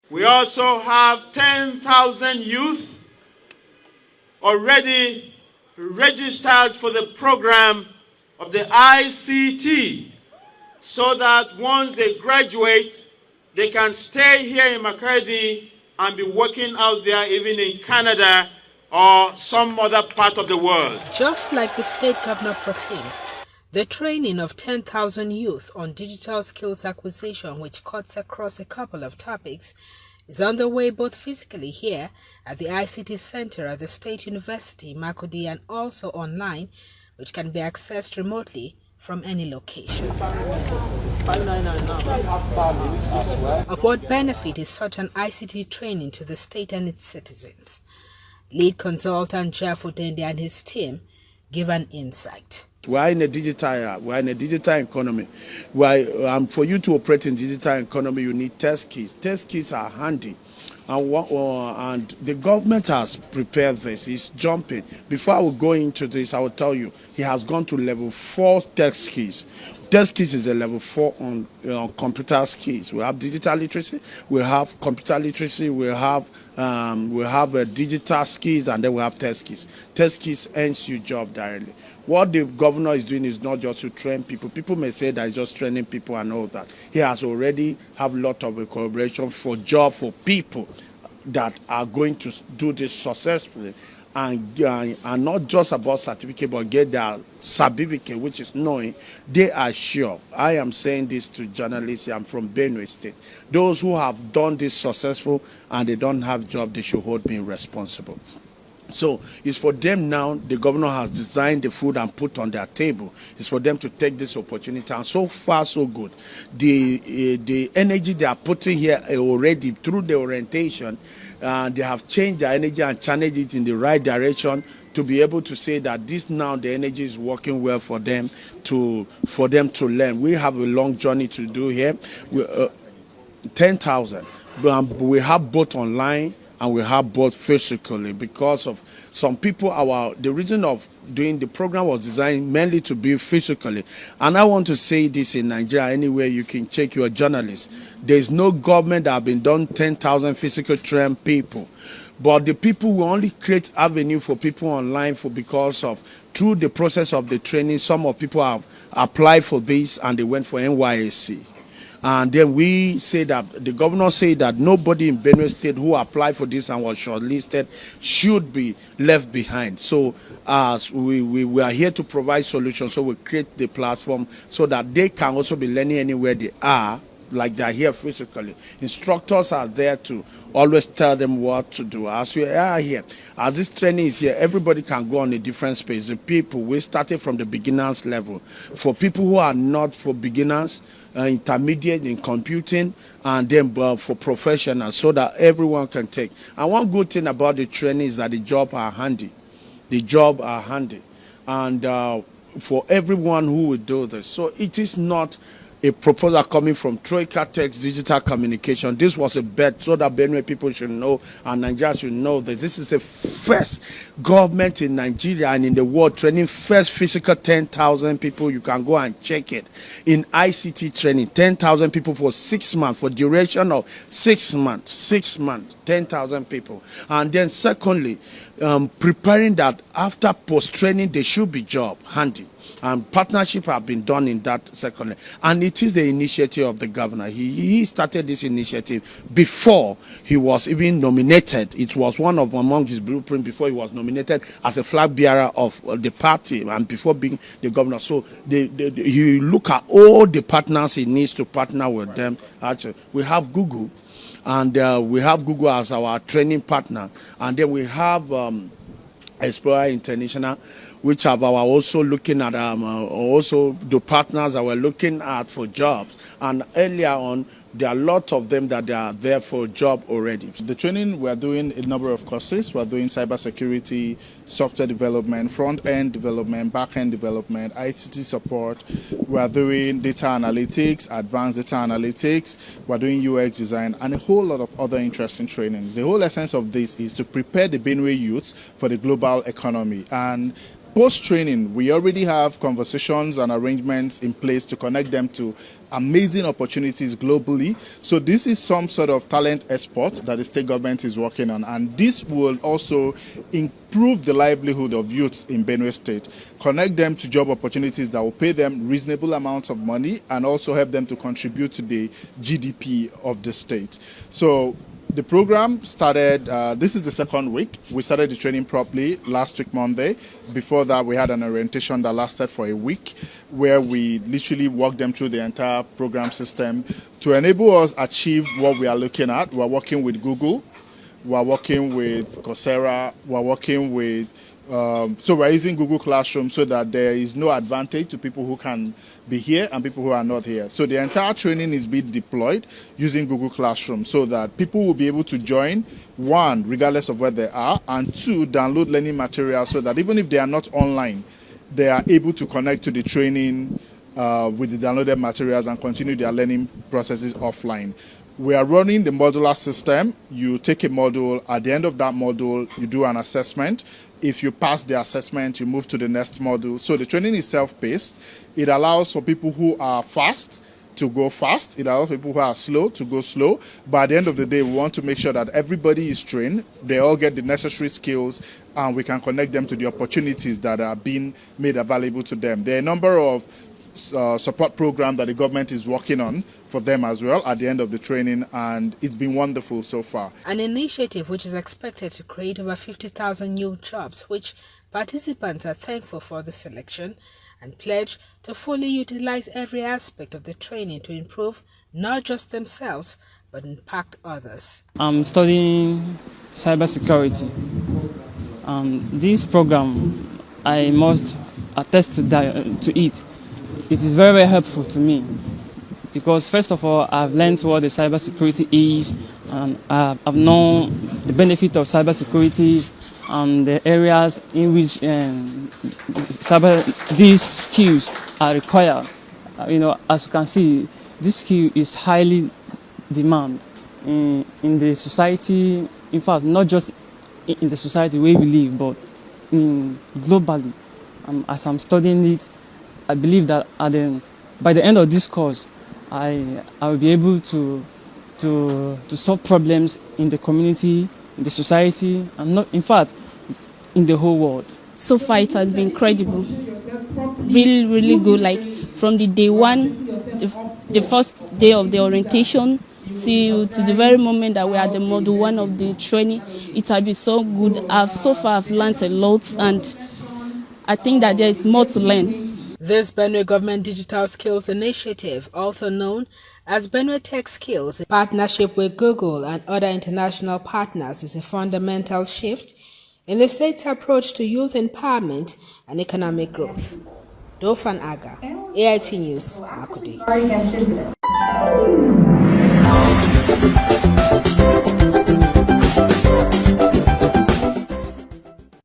We also have 10,000 youth already registered for the program of the ICT, so that once they graduate, they can stay here in Makurdi and be working out there, even in Canada or some other part of the world. Just like the state governor proclaimed, the training of 10,000 youth on digital skills acquisition, which cuts across a couple of topics, is underway both physically here at the ICT Center at the State University, Makurdi, and also online, which can be accessed remotely from any location. Of what benefit is such an ICT training to the state and its citizens? Lead consultant Jeff Odende and his team give an insight. We are in a digital era. We are in a digital economy. For you to operate in digital economy, you need test keys. Test keys are handy. And the government has prepared this. It's jumping. Before I will go into this, I will tell you, he has gone to level 4 test keys. Test keys is a level 4 on computer skills. We have digital literacy, we have computer literacy, we have digital skills, and then we have test keys. Test keys earns you job directly. What the governor is doing is not just to train people. People may say that he's just training people and all that. He has already have a lot of collaboration for job for people that are going to do this successfully, and not just about certificate, but get their certificate, which is knowing they are sure. I am saying this to journalists. I'm from Benue State. Those who have done this successful and they don't have job, they should hold me responsible. So it's for them now. The governor has designed the food and put on their table. It's for them to take this opportunity, and so far so good. The energy they are putting here already through the orientation, they have changed their energy and channeled it in the right direction to be able to say that this now the energy is working well for them to learn. We have a long journey to do here. 10,000. We have both online and we have both physically, because of some people. The reason of doing the program was designed mainly to be physically. And I want to say this in Nigeria, anywhere you can check your journalists. There's no government that have been done 10,000 physical trained people. But the people will only create avenue for people online because of through the process of the training, some of people have applied for this and they went for NYSC. And then we say that the governor said that nobody in Benue State who applied for this and was shortlisted should be left behind. So as we are here to provide solutions, so we create the platform so that they can also be learning anywhere they are, like they are here physically. Instructors are there to always tell them what to do. As we are here, as this training is here, everybody can go on a different space. The people, we started from the beginners level. For people who are not for beginners, intermediate in computing, and then for professionals, so that everyone can take. And one good thing about the training is that the jobs are handy. The jobs are handy. And for everyone who will do this. So it is not a proposal coming from Troika Tech's digital communication. This was a bet so that Benue people should know and Nigeria should know that this is the first government in Nigeria and in the world training first physical 10,000 people. You can go and check it in ICT training. 10,000 people for 6 months, for duration of 6 months. 6 months, 10,000 people. And then secondly, preparing that after post-training there should be job handy. And partnership have been done in that secondly. And it is the initiative of the governor. He started this initiative before he was even nominated. It was one of among his blueprints before he was nominated as a flag bearer of the party and before being the governor. So he look at all the partners he needs to partner with them. Actually, we have Google, and we have Google as our training partner. And then we have Explorer International, which have our also looking at also the partners that we're looking at for jobs. And earlier on, there are a lot of them that they are there for a job already. The training, we're doing a number of courses. We're doing cybersecurity, software development, front-end development, back-end development, ICT support. We're doing data analytics, advanced data analytics. We're doing UX design and a whole lot of other interesting trainings. The whole essence of this is to prepare the Benue youth for the global economy. And post-training, we already have conversations and arrangements in place to connect them to amazing opportunities globally. So this is some sort of talent export that the state government is working on, and this will also improve the livelihood of youths in Benue State, connect them to job opportunities that will pay them reasonable amounts of money and also help them to contribute to the GDP of the state. So the program started, this is the second week. We started the training properly last week, Monday. Before that, we had an orientation that lasted for a week where we literally walked them through the entire program system to enable us achieve what we are looking at. We're working with Google, we're working with Coursera, we're working with, so we're using Google Classroom so that there is no advantage to people who can be here and people who are not here. So the entire training is being deployed using Google Classroom so that people will be able to join, one, regardless of where they are, and two, download learning materials so that even if they are not online, they are able to connect to the training with the downloaded materials and continue their learning processes offline. We are running the modular system. You take a module. At the end of that module, you do an assessment. If you pass the assessment, you move to the next module. So the training is self-paced. It allows for people who are fast to go fast. It allows people who are slow to go slow. But at the end of the day, we want to make sure that everybody is trained. They all get the necessary skills, and we can connect them to the opportunities that are being made available to them. There are a number of support program that the government is working on for them as well at the end of the training, and it's been wonderful so far. An initiative which is expected to create over 50,000 new jobs, which participants are thankful for the selection and pledge to fully utilize every aspect of the training to improve not just themselves but impact others. I'm studying cybersecurity. This program, I must attest to it. It is very, very helpful to me because, first of all, I've learned what the cybersecurity is, and I've known the benefit of cybersecurity and the areas in which these skills are required. As you can see, this skill is highly demanded in the society. In fact, not just in the society where we live, but globally. As I'm studying it, I believe that by the end of this course, I will be able to solve problems in the community, in the society, and not, in fact, in the whole world. So far, it has been incredible, really, really good. Like from the day one, the first day of the orientation, to the very moment that we are at the module one of the training, it has been so good. So far I've learned a lot, and I think that there is more to learn. This Benue Government Digital Skills Initiative, also known as Benue Tech Skills, in partnership with Google and other international partners, is a fundamental shift in the state's approach to youth empowerment and economic growth. Dofan Aga, AIT News, Makudi.